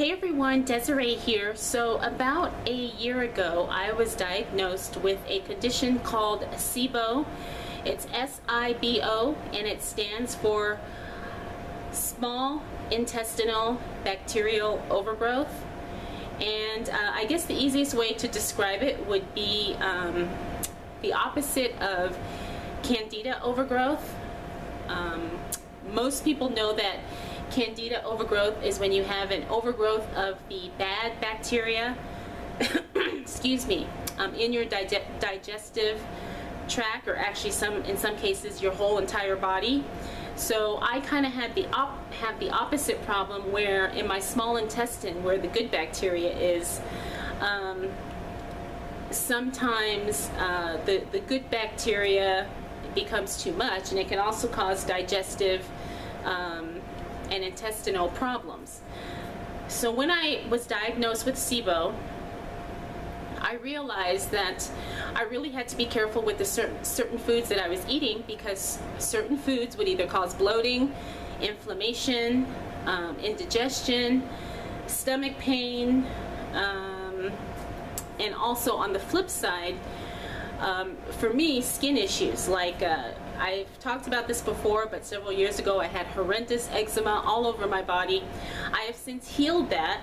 Hey everyone, Desiree here. So about a year ago, I was diagnosed with a condition called SIBO. It's S-I-B-O, and it stands for small intestinal bacterial overgrowth. And I guess the easiest way to describe it would be the opposite of Candida overgrowth. Most people know that Candida overgrowth is when you have an overgrowth of the bad bacteria excuse me, in your digestive tract, or actually in some cases your whole entire body. So I kind of have the opposite problem, where in my small intestine, where the good bacteria is, sometimes the good bacteria becomes too much, and it can also cause digestive and intestinal problems. So when I was diagnosed with SIBO, I realized that I really had to be careful with the certain foods that I was eating, because certain foods would either cause bloating, inflammation, indigestion, stomach pain, and also on the flip side, for me, skin issues. Like I've talked about this before, but several years ago I had horrendous eczema all over my body. I have since healed that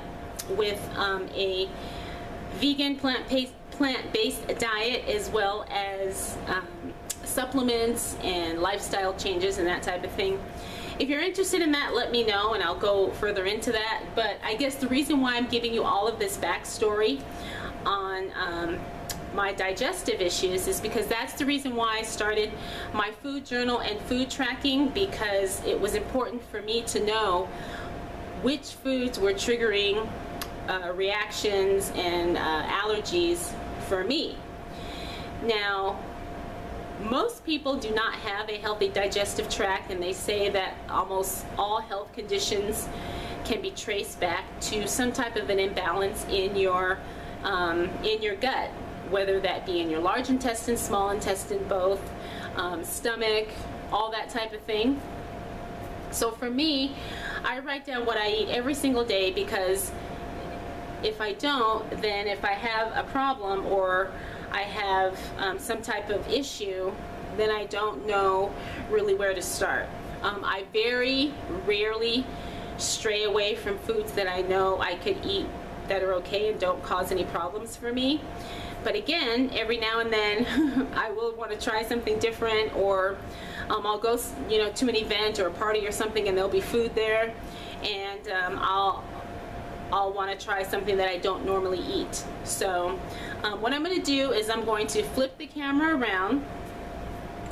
with a vegan plant-based diet, as well as supplements and lifestyle changes and that type of thing. If you're interested in that, let me know and I'll go further into that. But I guess the reason why I'm giving you all of this backstory on my digestive issues is because that's the reason why I started my food journal and food tracking, because it was important for me to know which foods were triggering reactions and allergies for me. Now, most people do not have a healthy digestive tract, and they say that almost all health conditions can be traced back to some type of an imbalance in your gut, whether that be in your large intestine, small intestine, both, stomach, all that type of thing. So for me, I write down what I eat every single day, because if I don't, then if I have a problem or I have some type of issue, then I don't know really where to start. I very rarely stray away from foods that I know I could eat that are okay and don't cause any problems for me. But again, every now and then I will want to try something different, or I'll go, to an event or a party or something, and there'll be food there, and I'll want to try something that I don't normally eat. So what I'm going to do is I'm going to flip the camera around,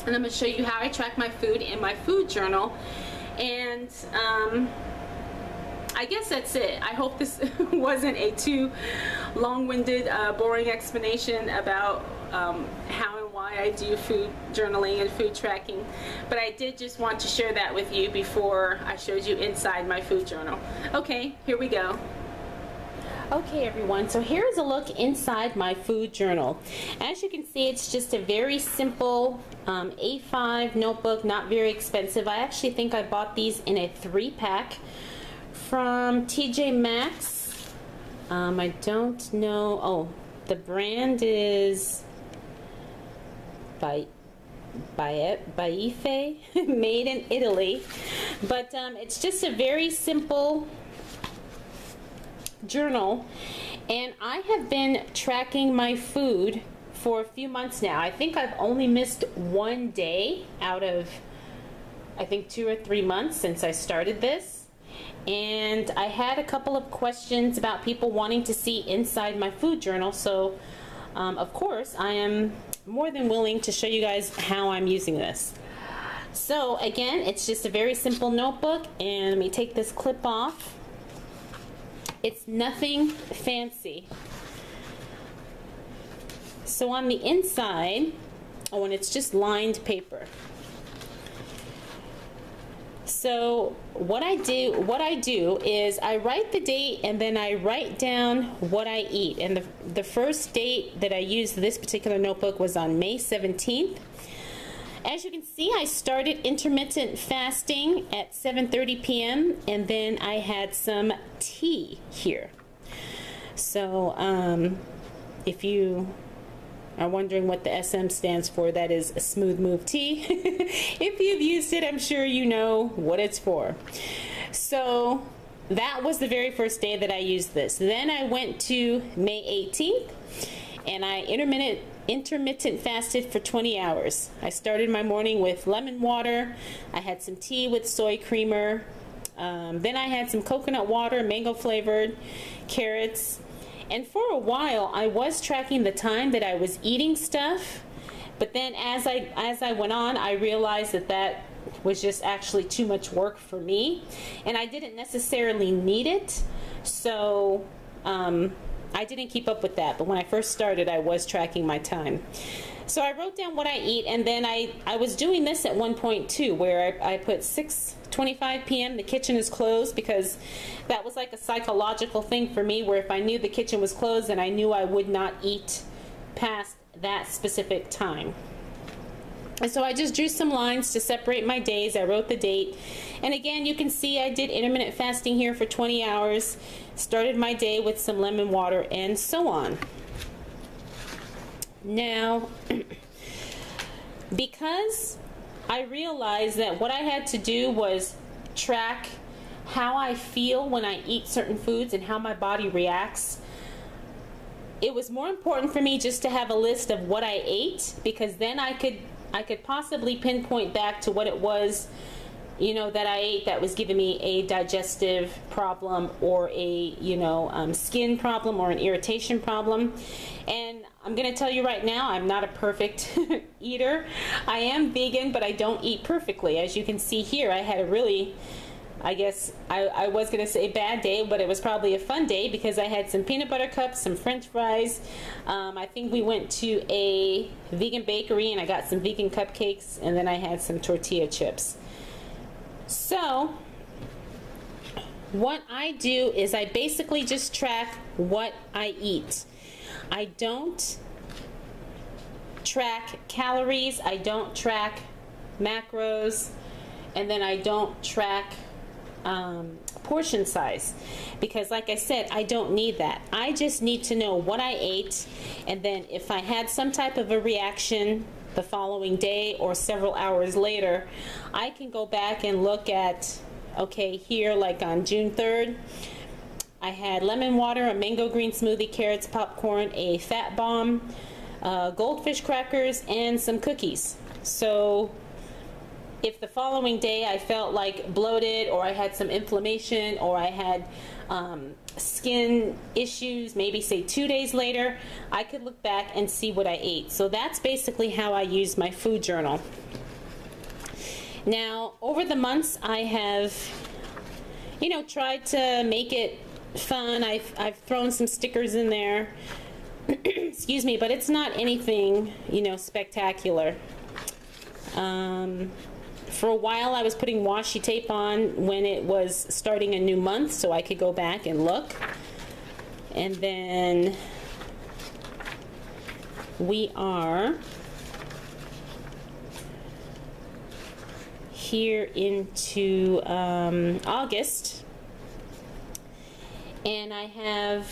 and I'm going to show you how I track my food in my food journal. And I guess that's it. I hope this wasn't a too long-winded, boring explanation about how and why I do food journaling and food tracking. But I did just want to share that with you before I showed you inside my food journal. Okay, here we go. Okay everyone, so here's a look inside my food journal. As you can see, it's just a very simple A5 notebook, not very expensive. I actually think I bought these in a 3-pack from TJ Maxx. I don't know, oh, the brand is Baife, made in Italy. But it's just a very simple journal, and I have been tracking my food for a few months now. I think I've only missed one day out of, I think, 2 or 3 months since I started this. And I had a couple of questions about people wanting to see inside my food journal, so of course I am more than willing to show you guys how I'm using this. So again, it's just a very simple notebook, and let me take this clip off. It's nothing fancy. So on the inside, oh, and it's just lined paper. So what I do is I write the date, and then I write down what I eat. And the first date that I used this particular notebook was on May 17th. As you can see, I started intermittent fasting at 7:30 p.m. and then I had some tea here. So if you are wondering what the SM stands for, that is a Smooth Move tea. If you've used it, I'm sure you know what it's for. So that was the very first day that I used this. Then I went to May 18th and I intermittent fasted for 20 hours. I started my morning with lemon water. I had some tea with soy creamer. Then I had some coconut water, mango flavored, carrots. And for a while I was tracking the time that I was eating stuff. But then as I went on, I realized that was just actually too much work for me. And I didn't necessarily need it. So I didn't keep up with that, but when I first started, I was tracking my time. So I wrote down what I eat, and then I was doing this at one point too, where I put 6:25 p.m. the kitchen is closed, because that was like a psychological thing for me, where if I knew the kitchen was closed, then I knew I would not eat past that specific time. And so I just drew some lines to separate my days. I wrote the date. And again, you can see I did intermittent fasting here for 20 hours. Started my day with some lemon water and so on. Now, because I realized that what I had to do was track how I feel when I eat certain foods and how my body reacts, it was more important for me just to have a list of what I ate, because then I could possibly pinpoint back to what it was, you know, that I ate that was giving me a digestive problem or a, you know, skin problem or an irritation problem. And I'm going to tell you right now, I'm not a perfect eater. I am vegan, but I don't eat perfectly. As you can see here, I had a really, I guess I was going to say bad day, but it was probably a fun day, because I had some peanut butter cups, some french fries. I think we went to a vegan bakery and I got some vegan cupcakes, and then I had some tortilla chips. So what I do is I basically just track what I eat. I don't track calories, I don't track macros, and then I don't track portion size, because like I said, I don't need that. I just need to know what I ate, and then if I had some type of a reaction the following day or several hours later, I can go back and look at, okay, here, like on June 3rd, I had lemon water, a mango green smoothie, carrots, popcorn, a fat bomb, goldfish crackers, and some cookies. So if the following day I felt like bloated, or I had some inflammation, or I had skin issues, maybe say 2 days later, I could look back and see what I ate. So that's basically how I use my food journal. Now, over the months, I have, you know, tried to make it fun. I've thrown some stickers in there. Excuse me, but it's not anything, you know, spectacular. For a while I was putting washi tape on when it was starting a new month, so I could go back and look. And then we are here into August, and I have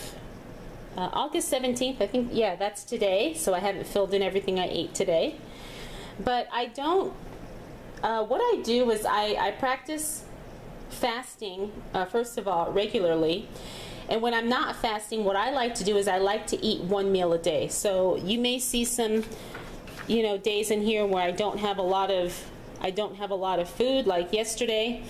August 17th, I think, yeah, that's today, so I haven't filled in everything I ate today. But I don't, what I do is I practice fasting, first of all, regularly. And when I'm not fasting, what I like to do is I like to eat one meal a day. So you may see some, you know, days in here where I don't have a lot of food. Like yesterday,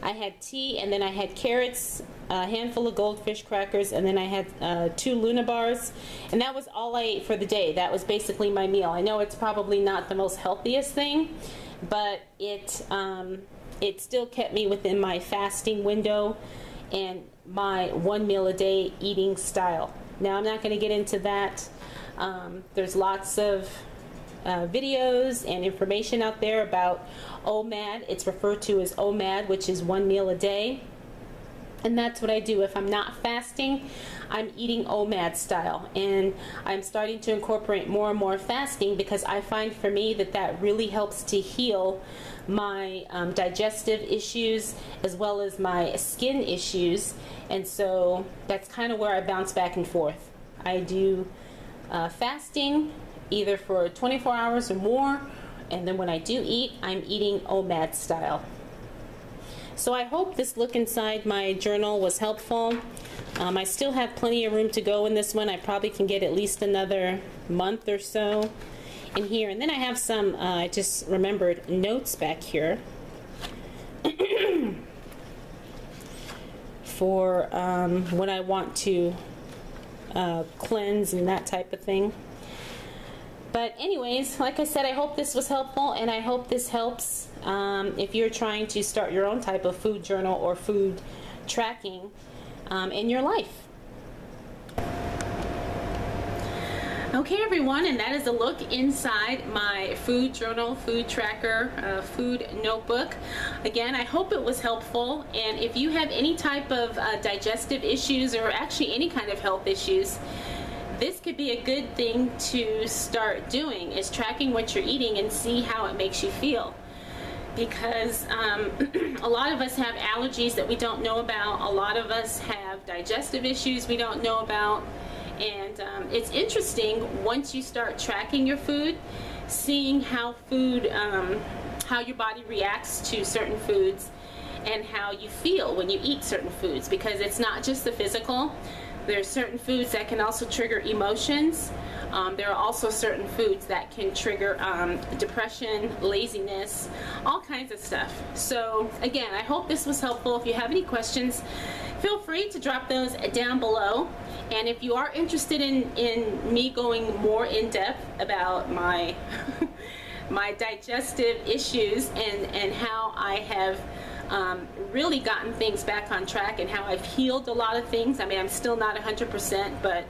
I had tea, and then I had carrots, a handful of goldfish crackers, and then I had 2 Luna bars, and that was all I ate for the day. That was basically my meal. I know it's probably not the most healthiest thing, but it still kept me within my fasting window and my one meal a day eating style. Now, I'm not going to get into that. There's lots of videos and information out there about OMAD. It's referred to as OMAD, which is one meal a day. And that's what I do. If I'm not fasting, I'm eating OMAD style. And I'm starting to incorporate more and more fasting because I find for me that that really helps to heal my digestive issues as well as my skin issues. And so that's kind of where I bounce back and forth. I do fasting either for 24 hours or more. And then when I do eat, I'm eating OMAD style. So I hope this look inside my journal was helpful. I still have plenty of room to go in this one. I probably can get at least another month or so in here. And then I have some, I just remembered, notes back here for when I want to cleanse and that type of thing. But anyways, like I said, I hope this was helpful, and I hope this helps if you're trying to start your own type of food journal or food tracking in your life. Okay, everyone, and that is a look inside my food journal, food tracker, food notebook. Again, I hope it was helpful, and if you have any type of digestive issues or actually any kind of health issues, this could be a good thing to start doing, is tracking what you're eating and see how it makes you feel. Because a lot of us have allergies that we don't know about. A lot of us have digestive issues we don't know about. And it's interesting once you start tracking your food, seeing how how your body reacts to certain foods and how you feel when you eat certain foods, because it's not just the physical. There are certain foods that can also trigger emotions. There are also certain foods that can trigger depression, laziness, all kinds of stuff. So again, I hope this was helpful. If you have any questions, feel free to drop those down below. And if you are interested in me going more in depth about my my digestive issues and how I have really gotten things back on track and how I've healed a lot of things. I mean, I'm still not 100%, but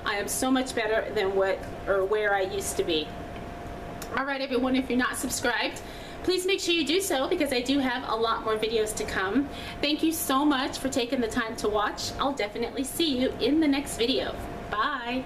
I am so much better than where I used to be. All right, everyone, if you're not subscribed, please make sure you do so, because I do have a lot more videos to come. Thank you so much for taking the time to watch. I'll definitely see you in the next video. Bye.